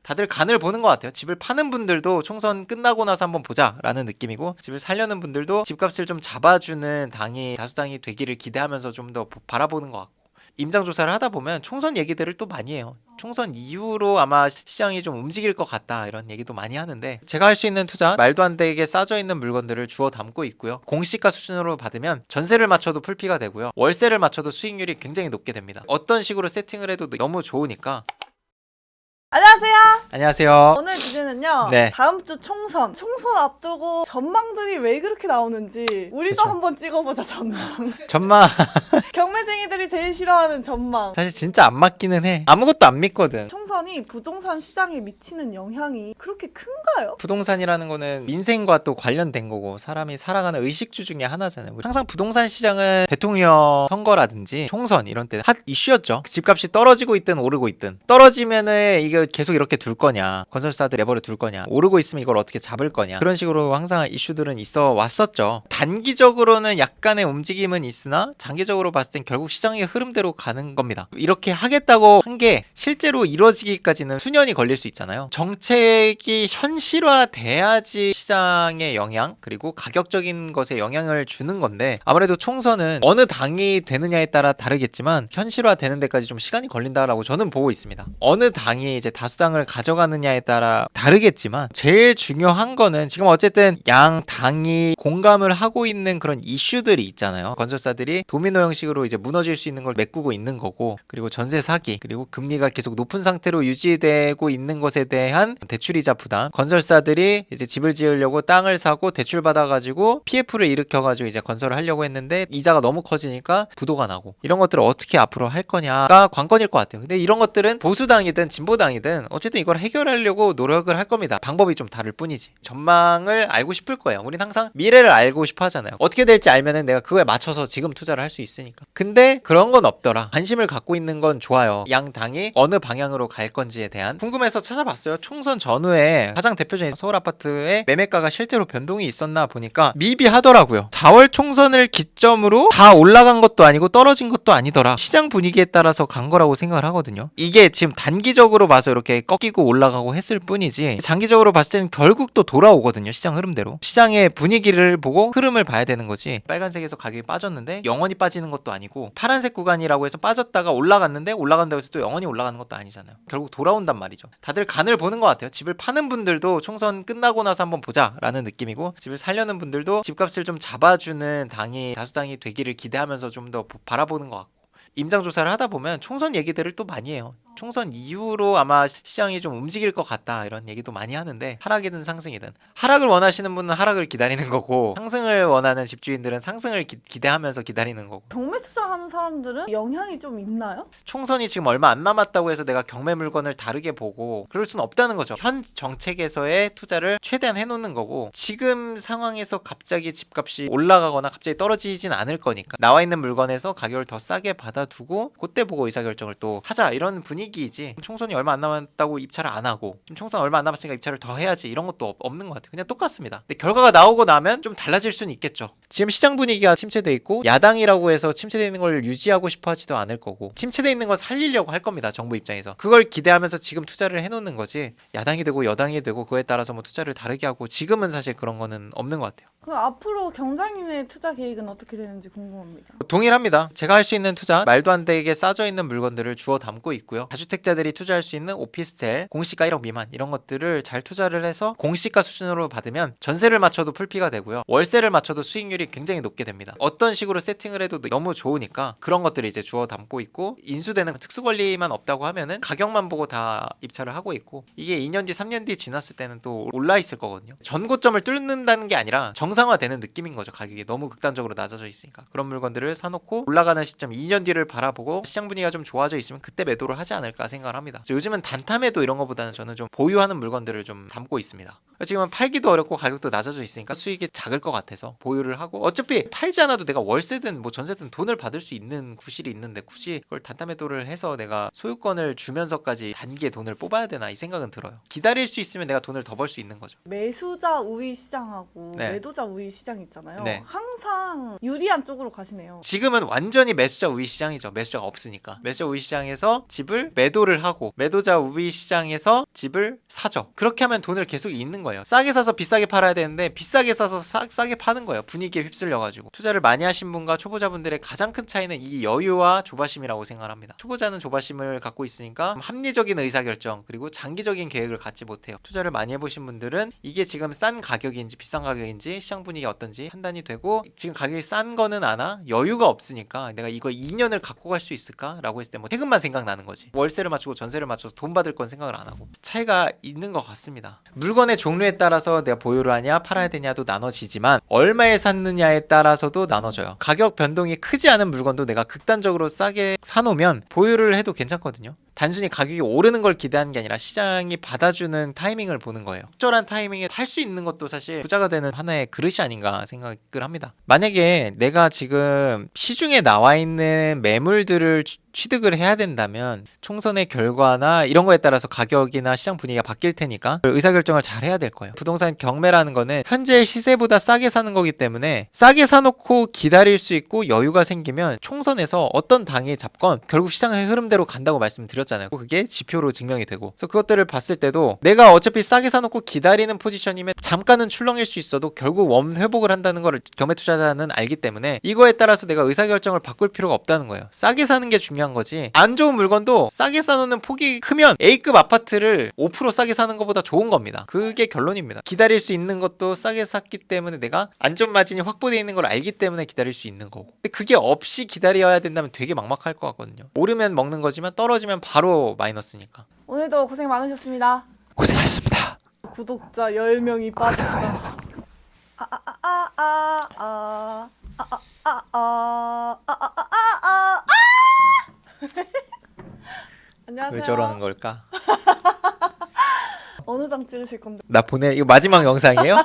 다들 간을 보는 것 같아요. 집을 파는 분들도 총선 끝나고 나서 한번 보자라는 느낌이고, 집을 살려는 분들도 집값을 좀 잡아주는 당이 다수당이 되기를 기대하면서 좀 더 바라보는 것 같고, 임장 조사를 하다 보면 총선 얘기들을 또 많이 해요. 총선 이후로 아마 시장이 좀 움직일 것 같다 이런 얘기도 많이 하는데, 제가 할 수 있는 투자, 말도 안 되게 싸져 있는 물건들을 주워 담고 있고요. 공시가 수준으로 받으면 전세를 맞춰도 풀피가 되고요. 월세를 맞춰도 수익률이 굉장히 높게 됩니다. 어떤 식으로 세팅을 해도 너무 좋으니까. 안녕하세요. 안녕하세요. 오늘 주제는요. 네. 다음 주 총선 앞두고 전망들이 왜 그렇게 나오는지 우리도 그쵸. 한번 찍어보자. 전망. 전망 경매쟁이들이 제일 싫어하는 전망. 사실 진짜 안 맞기는 해. 아무것도 안 믿거든. 총선이 부동산 시장에 미치는 영향이 그렇게 큰가요? 부동산이라는 거는 민생과 또 관련된 거고, 사람이 살아가는 의식주 중에 하나잖아요. 항상 부동산 시장은 대통령 선거라든지 총선 이런 때 핫 이슈였죠. 집값이 떨어지고 있든 오르고 있든, 떨어지면은 이거 계속 이렇게 둘 거냐, 건설사들 내버려 둘 거냐, 오르고 있으면 이걸 어떻게 잡을 거냐, 그런 식으로 항상 이슈들은 있어 왔었죠. 단기적으로는 약간의 움직임은 있으나 장기적으로 봤을 땐 결국 시장의 흐름대로 가는 겁니다. 이렇게 하겠다고 한 게 실제로 이루어지기까지는 수년이 걸릴 수 있잖아요. 정책이 현실화돼야지 시장의 영향, 그리고 가격적인 것에 영향을 주는 건데, 아무래도 총선은 어느 당이 되느냐에 따라 다르겠지만 현실화되는 데까지 좀 시간이 걸린다라고 저는 보고 있습니다. 어느 당이 이제 다수당을 가져가느냐에 따라 다르겠지만, 제일 중요한 거는 지금 어쨌든 양 당이 공감을 하고 있는 그런 이슈들이 있잖아요. 건설사들이 도미노 형식으로 이제 무너질 수 있는 걸 메꾸고 있는 거고, 그리고 전세 사기, 그리고 금리가 계속 높은 상태로 유지되고 있는 것에 대한 대출이자 부담, 건설사들이 이제 집을 지으려고 땅을 사고 대출 받아가지고 PF를 일으켜가지고 이제 건설을 하려고 했는데 이자가 너무 커지니까 부도가 나고, 이런 것들을 어떻게 앞으로 할 거냐가 관건일 것 같아요. 근데 이런 것들은 보수당이든 진보당이든 어쨌든 이걸 해결하려고 노력을 할 겁니다. 방법이 좀 다를 뿐이지. 전망을 알고 싶을 거예요. 우린 항상 미래를 알고 싶어 하잖아요. 어떻게 될지 알면은 내가 그거에 맞춰서 지금 투자를 할 수 있으니까. 근데 그런 건 없더라. 관심을 갖고 있는 건 좋아요. 양 당이 어느 방향으로 갈 건지에 대한 궁금해서 찾아봤어요. 총선 전후에 가장 대표적인 서울 아파트의 매매가가 실제로 변동이 있었나 보니까 미비하더라고요. 4월 총선을 기점으로 다 올라간 것도 아니고 떨어진 것도 아니더라. 시장 분위기에 따라서 간 거라고 생각을 하거든요. 이게 지금 단기적으로 봐서 이렇게 꺾이고 올라가고 했을 뿐이지, 장기적으로 봤을 때는 결국 또 돌아오거든요. 시장 흐름대로. 시장의 분위기를 보고 흐름을 봐야 되는 거지, 빨간색에서 가격이 빠졌는데 영원히 빠지는 것도 아니고, 파란색 구간이라고 해서 빠졌다가 올라갔는데 올라간다고 해서 또 영원히 올라가는 것도 아니잖아요. 결국 돌아온단 말이죠. 다들 간을 보는 것 같아요. 집을 파는 분들도 총선 끝나고 나서 한번 보자라는 느낌이고, 집을 살려는 분들도 집값을 좀 잡아주는 당이 다수당이 되기를 기대하면서 좀 더 바라보는 것 같고, 임장 조사를 하다 보면 총선 얘기들을 또 많이 해요. 총선 이후로 아마 시장이 좀 움직일 것 같다 이런 얘기도 많이 하는데, 하락이든 상승이든, 하락을 원하시는 분은 하락을 기다리는 거고, 상승을 원하는 집주인들은 상승을 기대하면서 기다리는 거고. 경매 투자하는 사람들은 영향이 좀 있나요? 총선이 지금 얼마 안 남았다고 해서 내가 경매 물건을 다르게 보고 그럴 수는 없다는 거죠. 현 정책에서의 투자를 최대한 해놓는 거고, 지금 상황에서 갑자기 집값이 올라가거나 갑자기 떨어지진 않을 거니까 나와 있는 물건에서 가격을 더 싸게 받아두고 그때 보고 의사결정을 또 하자, 이런 분위기이지, 총선이 얼마 안 남았다고 입찰을 안 하고 지금 총선 얼마 안 남았으니까 입찰을 더 해야지 이런 것도 없는 것 같아요. 그냥 똑같습니다. 근데 결과가 나오고 나면 좀 달라질 수는 있겠죠. 지금 시장 분위기가 침체돼 있고, 야당이라고 해서 침체돼 있는 걸 유지하고 싶어 하지도 않을 거고, 침체돼 있는 걸 살리려고 할 겁니다. 정부 입장에서. 그걸 기대하면서 지금 투자를 해놓는 거지, 야당이 되고 여당이 되고 그거에 따라서 뭐 투자를 다르게 하고, 지금은 사실 그런 거는 없는 것 같아요. 그럼 앞으로 경장인의 투자 계획은 어떻게 되는지 궁금합니다. 동일합니다. 제가 할 수 있는 투자, 말도 안 되게 싸져 있는 물건들을 주워 담고 있고요. 다주택자들이 투자할 수 있는 오피스텔, 공시가 1억 미만 이런 것들을 잘 투자를 해서 공시가 수준으로 받으면 전세를 맞춰도 풀피가 되고요. 월세를 맞춰도 수익률이 굉장히 높게 됩니다. 어떤 식으로 세팅을 해도 너무 좋으니까 그런 것들을 이제 주워 담고 있고, 인수되는 특수권리만 없다고 하면은 가격만 보고 다 입찰을 하고 있고, 이게 2년 뒤 3년 뒤 지났을 때는 또 올라 있을 거거든요. 전고점을 뚫는다는 게 아니라 정상화되는 느낌인 거죠. 가격이 너무 극단적으로 낮아져 있으니까. 그런 물건들을 사놓고 올라가는 시점 2년 뒤를 바라보고 시장 분위기가 좀 좋아져 있으면 그때 매도를 하지 않을까 생각을 합니다. 요즘은 단타매도 이런 거보다는 저는 좀 보유하는 물건들을 좀 담고 있습니다. 지금은 팔기도 어렵고 가격도 낮아져 있으니까 수익이 작을 것 같아서 보유를 하고, 어차피 팔지 않아도 내가 월세든 뭐 전세든 돈을 받을 수 있는 구실이 있는데 굳이 그걸 단타매도를 해서 내가 소유권을 주면서까지 단기에 돈을 뽑아야 되나 이 생각은 들어요. 기다릴 수 있으면 내가 돈을 더 벌 수 있는 거죠. 매수자 우위 시장하고 네. 매도자 우위 시장 있잖아요. 네. 항상 유리한 쪽으로 가시네요. 지금은 완전히 매수자 우위 시장이죠. 매수자가 없으니까. 매수자 우위 시장에서 집을 매도를 하고 매도자 우위 시장에서 집을 사죠. 그렇게 하면 돈을 계속 잃는 거예요. 싸게 사서 비싸게 팔아야 되는데 비싸게 사서 싸게 파는 거예요. 분위기에 휩쓸려가지고. 투자를 많이 하신 분과 초보자분들의 가장 큰 차이는 이 여유와 조바심이라고 생각합니다. 초보자는 조바심을 갖고 있으니까 합리적인 의사결정 그리고 장기적인 계획을 갖지 못해요. 투자를 많이 해보신 분들은 이게 지금 싼 가격인지 비싼 가격인지 시장 분위기 어떤지 판단이 되고, 지금 가격이 싼 거는 아나 여유가 없으니까 내가 이거 2년을 갖고 갈 수 있을까? 라고 했을 때 뭐 세금만 생각나는 거지. 월세를 맞추고 전세를 맞춰서 돈 받을 건 생각을 안 하고. 차이가 있는 것 같습니다. 물건의 종류에 따라서 내가 보유를 하냐 팔아야 되냐도 나눠지지만 얼마에 샀느냐에 따라서도 나눠져요. 가격 변동이 크지 않은 물건도 내가 극단적으로 싸게 사놓으면 보유를 해도 괜찮거든요. 단순히 가격이 오르는 걸 기대하는 게 아니라 시장이 받아주는 타이밍을 보는 거예요. 적절한 타이밍에 할 수 있는 것도 사실 부자가 되는 하나의 그릇이 아닌가 생각을 합니다. 만약에 내가 지금 시중에 나와 있는 매물들을 취득을 해야 된다면 총선의 결과나 이런 거에 따라서 가격이나 시장 분위기가 바뀔 테니까 의사결정을 잘 해야 될 거예요. 부동산 경매라는 거는 현재 시세보다 싸게 사는 거기 때문에 싸게 사놓고 기다릴 수 있고 여유가 생기면 총선에서 어떤 당이 잡건 결국 시장의 흐름대로 간다고 말씀드렸잖아요. 그게 지표로 증명이 되고, 그래서 그것들을 봤을 때도 내가 어차피 싸게 사놓고 기다리는 포지션이면 잠깐은 출렁일 수 있어도 결국 원 회복을 한다는 거를 경매 투자자는 알기 때문에 이거에 따라서 내가 의사결정을 바꿀 필요가 없다는 거예요. 싸게 사는 게 중요한 거지. 안 좋은 물건도 싸게 사놓는 폭이 크면 A급 아파트를 5% 싸게 사는 것보다 좋은 겁니다. 그게 결론입니다. 기다릴 수 있는 것도 싸게 샀기 때문에 내가 안전 마진이 확보되어 있는 걸 알기 때문에 기다릴 수 있는 거고, 근데 그게 없이 기다려야 된다면 되게 막막할 것 같거든요. 오르면 먹는 거지만 떨어지면 바로 마이너스니까. 오늘도 고생 많으셨습니다. 고생하셨습니다. 구독자 10명이 빠졌다. 안녕하세요. 왜 저러는 걸까? 어느 장 찍으실 건데? 나 보내. 이거 마지막 영상이에요?